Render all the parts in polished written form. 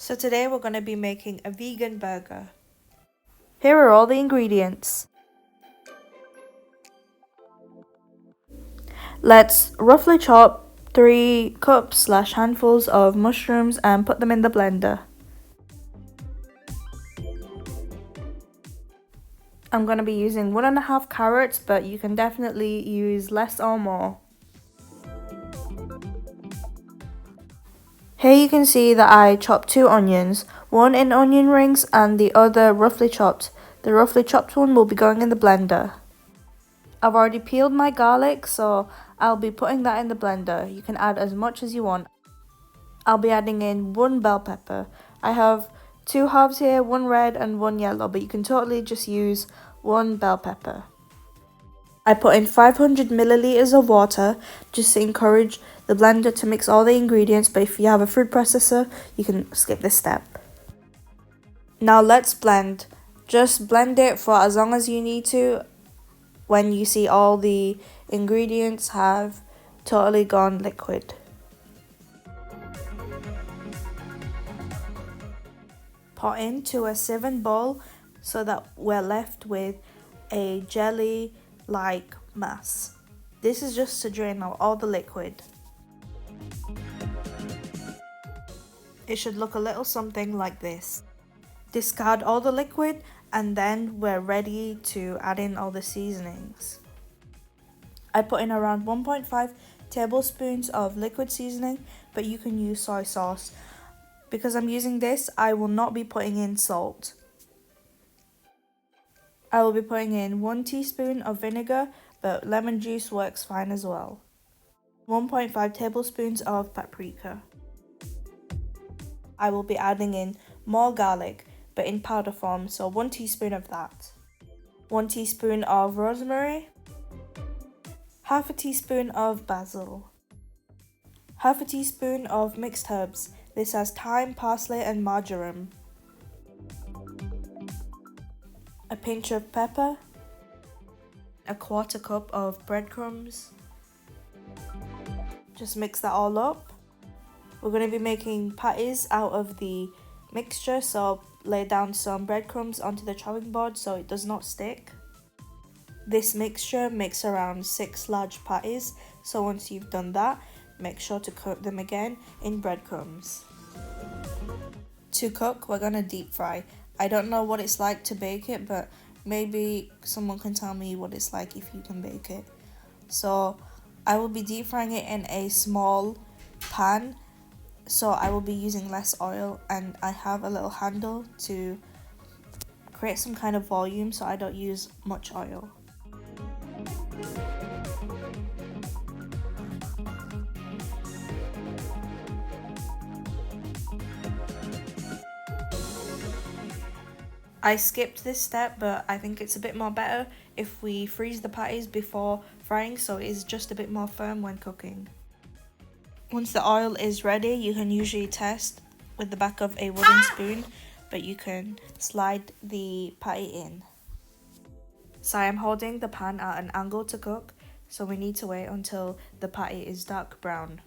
So today we're going to be making a vegan burger. Here are all the ingredients. Let's roughly chop 3 cups/handfuls of mushrooms and put them in the blender. I'm going to be using 1.5 carrots, but you can definitely use less or more. Here you can see that I chopped 2 onions, one in onion rings and the other roughly chopped. The roughly chopped one will be going in the blender. I've already peeled my garlic, so I'll be putting that in the blender. You can add as much as you want. I'll be adding in 1 bell pepper. I have 2 halves here, 1 red and 1 yellow, but you can totally just use 1 bell pepper. I put in 500 milliliters of water just to encourage the blender to mix all the ingredients, but if you have a food processor, you can skip this step. Now let's blend. Just blend it for as long as you need to. When you see all the ingredients have totally gone liquid. Pour into a sieving bowl so that we're left with a jelly-like mass. This is just to drain out all the liquid. It should look a little something like this. Discard all the liquid and then we're ready to add in all the seasonings. I put in around 1.5 tablespoons of liquid seasoning, but you can use soy sauce. Because I'm using this, I will not be putting in salt. I will be putting in 1 teaspoon of vinegar, but lemon juice works fine as well. 1.5 tablespoons of paprika. I will be adding in more garlic, but in powder form, so 1 teaspoon of that. 1 teaspoon of rosemary. Half a teaspoon of basil. Half a teaspoon of mixed herbs. This has thyme, parsley and marjoram. A pinch of pepper. A 1/4 cup of breadcrumbs. Just mix that all up. We're going to be making patties out of the mixture, so lay down some breadcrumbs onto the chopping board so it does not stick. This mixture makes around 6 large patties, so once you've done that, make sure to coat them again in breadcrumbs. To cook, we're going to deep fry. I don't know what it's like to bake it, but maybe someone can tell me what it's like if you can bake it. So I will be deep frying it in a small pan, so I will be using less oil, and I have a little handle to create some kind of volume so I don't use much oil. I skipped this step, but I think it's a bit more better if we freeze the patties before frying, so it is just a bit more firm when cooking. Once the oil is ready, you can usually test with the back of a wooden spoon, but you can slide the patty in. So I am holding the pan at an angle to cook, so we need to wait until the patty is dark brown.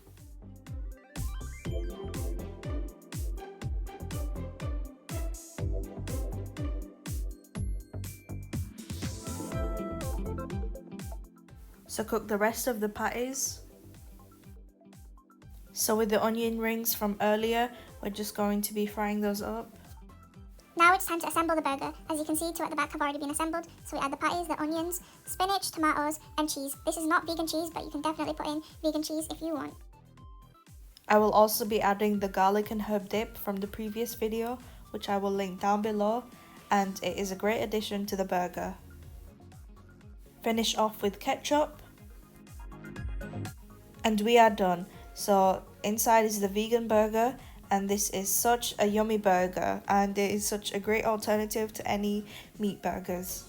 So cook the rest of the patties. So with the onion rings from earlier, we're just going to be frying those up. Now it's time to assemble the burger. As you can see, 2 at the back have already been assembled. So we add the patties, the onions, spinach, tomatoes and cheese. This is not vegan cheese, but you can definitely put in vegan cheese if you want. I will also be adding the garlic and herb dip from the previous video, which I will link down below, and it is a great addition to the burger. Finish off with ketchup. And we are done. So inside is the vegan burger, and this is such a yummy burger, and it is such a great alternative to any meat burgers.